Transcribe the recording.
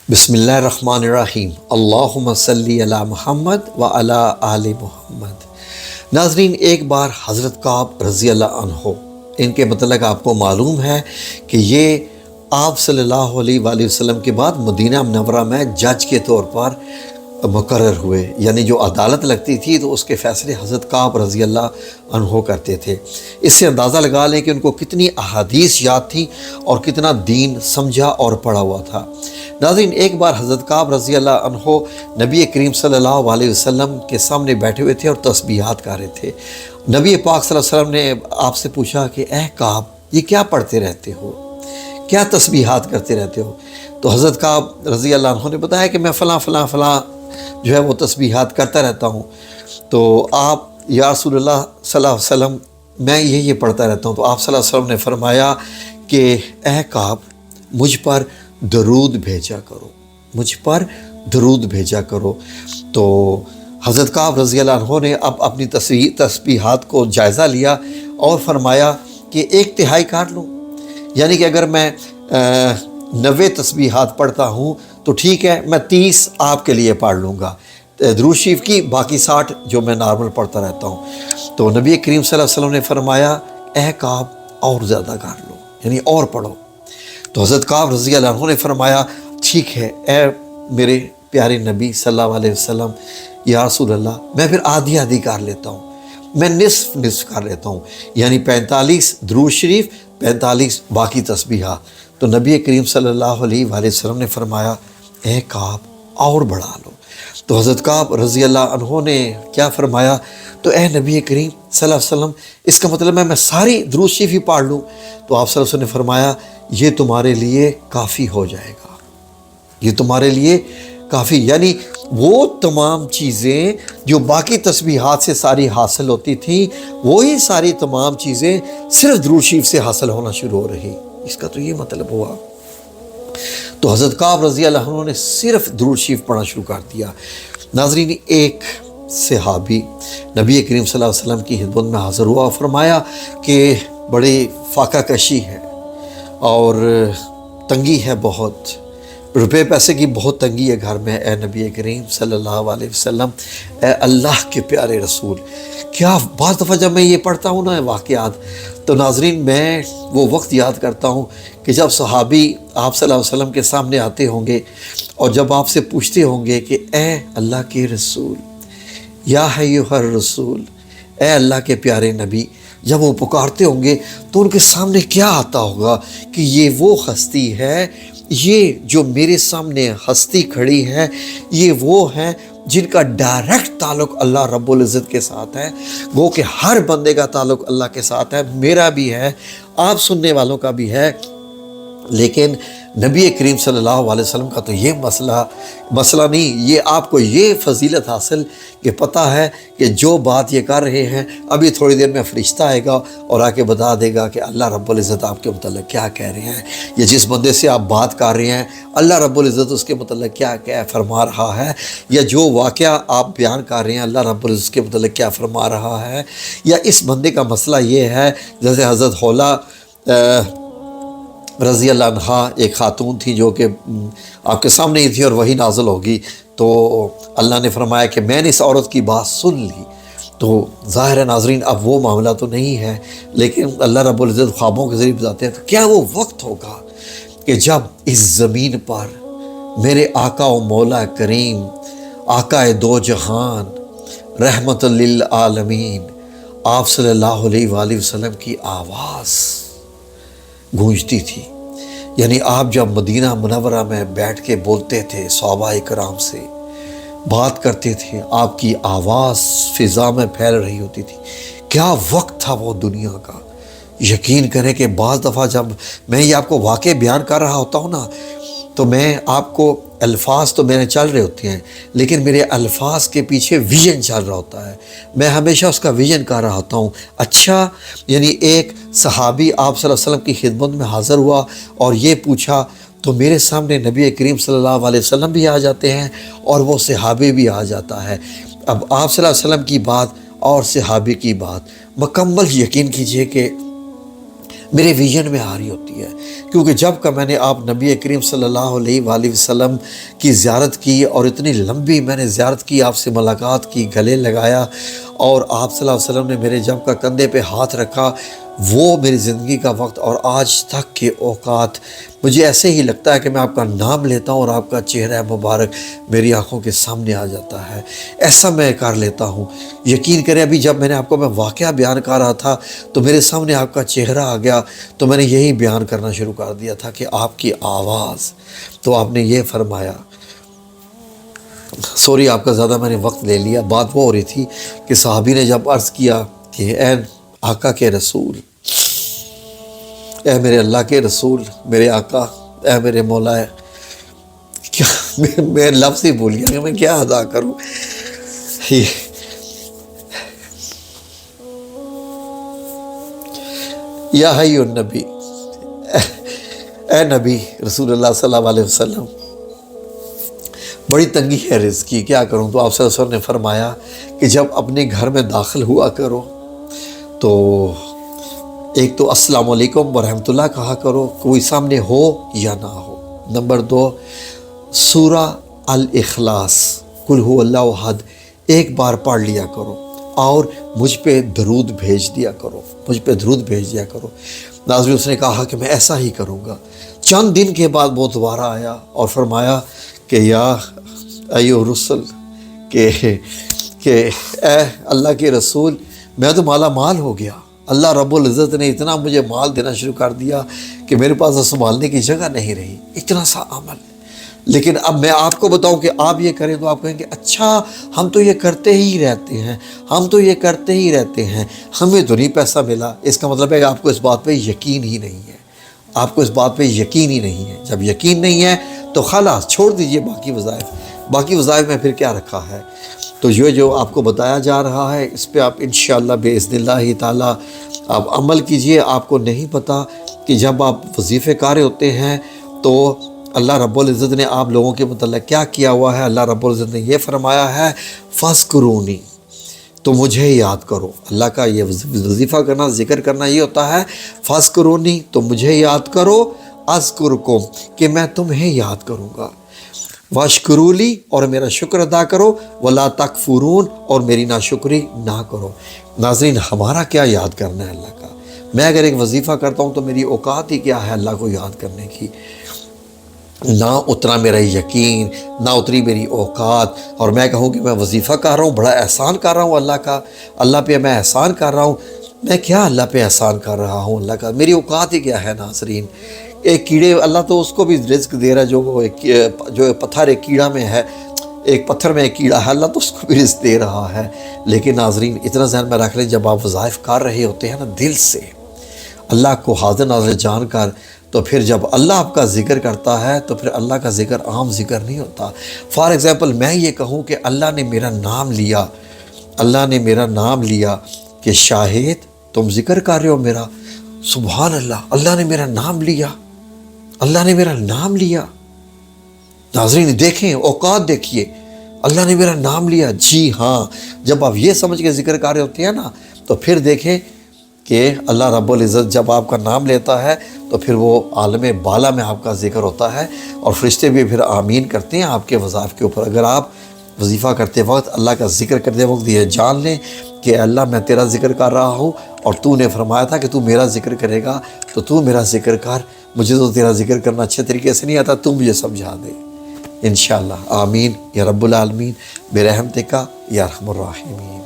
بسم اللہ الرحمن الرحیم، اللہم صلی علی محمد و علی آل محمد۔ ناظرین، ایک بار حضرت کعب رضی اللہ عنہ، ان کے متعلق آپ کو معلوم ہے کہ یہ آپ صلی اللہ علیہ وآلہ وسلم کے بعد مدینہ منورہ میں جج کے طور پر مقرر ہوئے، یعنی جو عدالت لگتی تھی تو اس کے فیصلے حضرت کعب رضی اللہ عنہ کرتے تھے۔ اس سے اندازہ لگا لیں کہ ان کو کتنی احادیث یاد تھی اور کتنا دین سمجھا اور پڑھا ہوا تھا۔ ناظرین، ایک بار حضرت کعب رضی اللہ عنہ نبی کریم صلی اللہ علیہ وسلم کے سامنے بیٹھے ہوئے تھے اور تسبیحات کر رہے تھے۔ نبی پاک صلی اللہ علیہ وسلم نے آپ سے پوچھا کہ اے کعب، یہ کیا پڑھتے رہتے ہو، کیا تسبیحات کرتے رہتے ہو؟ تو حضرت کعب رضی اللہ عنہ نے بتایا کہ میں فلاں فلاں فلاں جو ہے وہ تسبیحات کرتا رہتا ہوں۔ تو آپ یا رسول اللہ صلی اللہ علیہ وسلم، میں یہ پڑھتا رہتا ہوں۔ تو آپ صلی اللہ علیہ وسلم نے فرمایا کہ اے کعب، مجھ پر درود بھیجا کرو، مجھ پر درود بھیجا کرو۔ تو حضرت کعب رضی اللہ عنہ نے اب اپنی تسبیحات کو جائزہ لیا اور فرمایا کہ 1/3 کاٹ لوں، یعنی کہ اگر میں 90 تسبیحات پڑھتا ہوں تو ٹھیک ہے، میں 30 آپ کے لیے پڑھ لوں گا درود شریف کی، باقی 60 جو میں نارمل پڑھتا رہتا ہوں۔ تو نبی کریم صلی اللہ علیہ وسلم نے فرمایا اے کعب، اور زیادہ کر لو، یعنی اور پڑھو۔ تو حضرت کعب رضی اللہ عنہ نے فرمایا ٹھیک ہے اے میرے پیارے نبی صلی اللہ علیہ وسلم، یا رسول اللہ، میں پھر آدھی کر لیتا ہوں، میں نصف کر لیتا ہوں، یعنی 45 درود شریف، 45 باقی تسبیحات۔ تو نبی کریم صلی اللہ علیہ وآلہ وسلم نے فرمایا اے کعب، اور بڑھا لو۔ تو حضرت کعب رضی اللہ عنہ نے کیا فرمایا؟ تو اے نبی کریم صلی اللہ علیہ وسلم، اس کا مطلب ہے میں ساری درود شریف ہی پڑھ لوں؟ تو آپ صلی اللہ علیہ وسلم نے فرمایا یہ تمہارے لیے کافی ہو جائے گا، یہ تمہارے لیے کافی، یعنی وہ تمام چیزیں جو باقی تسبیحات سے ساری حاصل ہوتی تھیں، وہی ساری تمام چیزیں صرف درود شریف سے حاصل ہونا شروع ہو رہی۔ اس کا تو یہ مطلب ہوا۔ تو حضرت کعب رضی اللہ عنہ نے صرف درود شریف پڑھنا شروع کر دیا۔ ناظرین، ایک صحابی نبی کریم صلی اللہ علیہ وسلم کی خدمت میں حاضر ہوا اور فرمایا کہ بڑی فاقہ کشی ہے اور تنگی ہے، بہت روپے پیسے کی بہت تنگی ہے گھر میں، اے نبی کریم صلی اللہ علیہ وسلم، اے اللہ کے پیارے رسول، کیا بعض دفعہ جب میں یہ پڑھتا ہوں نا واقعات، تو ناظرین میں وہ وقت یاد کرتا ہوں کہ جب صحابی آپ صلی اللہ علیہ وسلم کے سامنے آتے ہوں گے اور جب آپ سے پوچھتے ہوں گے کہ اے اللہ کے رسول، یا ایھا الرسول، اے اللہ کے پیارے نبی، جب وہ پکارتے ہوں گے تو ان کے سامنے کیا آتا ہوگا کہ یہ وہ ہستی ہے، یہ جو میرے سامنے ہستی کھڑی ہے، یہ وہ ہے جن کا ڈائریکٹ تعلق اللہ رب العزت کے ساتھ ہے۔ گو کہ ہر بندے کا تعلق اللہ کے ساتھ ہے، میرا بھی ہے، آپ سننے والوں کا بھی ہے، لیکن نبی کریم صلی اللہ علیہ وسلم کا تو یہ مسئلہ نہیں، یہ آپ کو یہ فضیلت حاصل کہ پتہ ہے کہ جو بات یہ کر رہے ہیں ابھی تھوڑی دیر میں فرشتہ آئے گا اور آ کے بتا دے گا کہ اللہ رب العزت آپ کے متعلق کیا کہہ رہے ہیں، یا جس بندے سے آپ بات کر رہے ہیں اللہ رب العزت اس کے متعلق کیا فرما رہا ہے، یا جو واقعہ آپ بیان کر رہے ہیں اللہ رب العزت اس کے متعلق کیا فرما رہا ہے، یا اس بندے کا مسئلہ یہ ہے، جیسے حضرت حولہ رضی اللہ عنہ ایک خاتون تھی جو کہ آپ کے سامنے ہی تھی اور وہی نازل ہوگی، تو اللہ نے فرمایا کہ میں نے اس عورت کی بات سن لی۔ تو ظاہر ہے ناظرین اب وہ معاملہ تو نہیں ہے، لیکن اللہ رب العزت خوابوں کے ذریعے بتاتے ہیں۔ تو کیا وہ وقت ہوگا کہ جب اس زمین پر میرے آقا و مولا کریم، آقا دو جہان، رحمت للعالمین، آپ صلی اللہ علیہ وآلہ وسلم کی آواز گونجتی تھی، یعنی آپ جب مدینہ منورہ میں بیٹھ کے بولتے تھے، صحابہ کرام سے بات کرتے تھے، آپ کی آواز فضا میں پھیل رہی ہوتی تھی۔ کیا وقت تھا وہ دنیا کا! یقین کریں کہ بعض دفعہ جب میں یہ آپ کو واقع بیان کر رہا ہوتا ہوں نا، تو میں آپ کو الفاظ تو میرے چل رہے ہوتے ہیں، لیکن میرے الفاظ کے پیچھے ویژن چل رہا ہوتا ہے، میں ہمیشہ اس کا ویژن کر رہا ہوتا ہوں۔ اچھا، یعنی ایک صحابی آپ صلی اللہ علیہ وسلم کی خدمت میں حاضر ہوا اور یہ پوچھا، تو میرے سامنے نبی کریم صلی اللہ علیہ وسلم بھی آ جاتے ہیں اور وہ صحابی بھی آ جاتا ہے۔ اب آپ صلی اللہ علیہ وسلم کی بات اور صحابی کی بات، مکمل یقین کیجئے کہ میرے ویژن میں آ رہی ہوتی ہے، کیونکہ جب کا میں نے آپ نبی کریم صلی اللہ علیہ وآلہ وسلم کی زیارت کی، اور اتنی لمبی میں نے زیارت کی، آپ سے ملاقات کی، گلے لگایا، اور آپ صلی اللہ علیہ وسلم نے میرے جب کا کندھے پہ ہاتھ رکھا، وہ میری زندگی کا وقت اور آج تک کے اوقات مجھے ایسے ہی لگتا ہے کہ میں آپ کا نام لیتا ہوں اور آپ کا چہرہ مبارک میری آنکھوں کے سامنے آ جاتا ہے، ایسا میں کر لیتا ہوں۔ یقین کریں، ابھی جب میں واقعہ بیان کر رہا تھا تو میرے سامنے آپ کا چہرہ آ گیا، تو میں نے یہی بیان کرنا شروع کر دیا تھا کہ آپ کی آواز، تو آپ نے یہ فرمایا، سوری آپ کا زیادہ میں نے وقت لے لیا، بات وہ ہو رہی تھی کہ صحابی نے جب عرض کیا کہ اے آقا کے رسول، اے میرے اللہ کے رسول، میرے آقا، اے میرے مولا، کیا میں لفظ ہی بھول گیا کہ میں کیا ادا کروں۔ یا حی النبی، اے نبی رسول اللہ صلی اللہ علیہ وسلم، بڑی تنگی ہے رزق کی، کیا کروں؟ تو آپ صلی اللہ علیہ وسلم نے فرمایا کہ جب اپنے گھر میں داخل ہوا کرو تو ایک تو السلام علیکم ورحمۃ اللہ کہا کرو، کوئی سامنے ہو یا نہ ہو۔ نمبر 2، سورہ الاخلاص قل هو اللہ احد ایک بار پڑھ لیا کرو، اور مجھ پہ درود بھیج دیا کرو، مجھ پہ درود بھیج دیا کرو۔ ناظرین، اس نے کہا کہ میں ایسا ہی کروں گا۔ چند دن کے بعد وہ دوبارہ آیا اور فرمایا کہ یا ایھا الرسل، کہ اے اللہ کے رسول، میں تو مالا مال ہو گیا، اللہ رب العزت نے اتنا مجھے مال دینا شروع کر دیا کہ میرے پاس سنبھالنے کی جگہ نہیں رہی، اتنا سا عمل۔ لیکن اب میں آپ کو بتاؤں کہ آپ یہ کریں تو آپ کہیں گے اچھا ہم تو یہ کرتے ہی رہتے ہیں، ہم تو یہ کرتے ہی رہتے ہیں، ہمیں تو نہیں پیسہ ملا۔ اس کا مطلب ہے کہ آپ کو اس بات پہ یقین ہی نہیں ہے، آپ کو اس بات پہ یقین ہی نہیں ہے۔ جب یقین نہیں ہے تو خلاص چھوڑ دیجئے باقی وظائف میں پھر کیا رکھا ہے۔ تو یہ جو آپ کو بتایا جا رہا ہے، اس پہ آپ انشاءاللہ باذن اللہ تعالی آپ عمل کیجئے۔ آپ کو نہیں پتہ کہ جب آپ وظیفے کار ہوتے ہیں تو اللہ رب العزت نے آپ لوگوں کے متعلق کیا کیا ہوا ہے۔ اللہ رب العزت نے یہ فرمایا ہے فَاذْكُرُونِی، تو مجھے یاد کرو۔ اللہ کا یہ وظیفہ کرنا، ذکر کرنا یہ ہوتا ہے فَاذْكُرُونِی، تو مجھے یاد کرو، اذکرکم، کہ میں تمہیں یاد کروں گا، واشکروا لی، اور میرا شکر ادا کرو، ولا تکفرون، اور میری ناشکری نہ کرو۔ ناظرین، ہمارا کیا یاد کرنا ہے اللہ کا؟ میں اگر ایک وظیفہ کرتا ہوں تو میری اوقات ہی کیا ہے اللہ کو یاد کرنے کی؟ نہ اتنا میرا یقین، نہ اتری میری اوقات، اور میں کہوں کہ میں وظیفہ کر رہا ہوں، بڑا احسان کر رہا ہوں اللہ کا، اللہ پہ میں احسان کر رہا ہوں۔ میں کیا اللہ پہ احسان کر رہا ہوں اللہ کا؟ میری اوقات ہی کیا ہے ناظرین؟ ایک کیڑے، اللہ تو اس کو بھی رزق دے رہا ہے، جو پتھر ایک کیڑا میں ہے، ایک پتھر میں ایک کیڑا ہے، اللہ تو اس کو بھی رزق دے رہا ہے۔ لیکن ناظرین اتنا ذہن میں رکھ لیں، جب آپ وظائف کر رہے ہوتے ہیں نا دل سے، اللہ کو حاضر ناظر جان کر، تو پھر جب اللہ آپ کا ذکر کرتا ہے تو پھر اللہ کا ذکر عام ذکر نہیں ہوتا۔ فار ایگزامپل میں یہ کہوں کہ اللہ نے میرا نام لیا، اللہ نے میرا نام لیا کہ شاہد تم ذکر کر رہے ہو میرا، سبحان اللہ، اللہ نے میرا نام لیا، اللہ نے میرا نام لیا۔ ناظرین دیکھیں، اوقات دیکھیے، اللہ نے میرا نام لیا۔ جی ہاں، جب آپ یہ سمجھ کے ذکر کر رہے ہوتے ہیں نا، تو پھر دیکھیں کہ اللہ رب العزت جب آپ کا نام لیتا ہے تو پھر وہ عالم بالا میں آپ کا ذکر ہوتا ہے، اور فرشتے بھی پھر آمین کرتے ہیں آپ کے وظائف کے اوپر۔ اگر آپ وظیفہ کرتے وقت، اللہ کا ذکر کرتے وقت یہ جان لیں کہ اللہ میں تیرا ذکر کر رہا ہوں، اور تو نے فرمایا تھا کہ تو میرا ذکر کرے گا، تو تو میرا ذکر کر، مجھے تو تیرا ذکر کرنا اچھے طریقے سے نہیں آتا، تو مجھے سمجھا دے انشاءاللہ۔ آمین یا رب العالمین، برحمتک یا ارحم الراحمین۔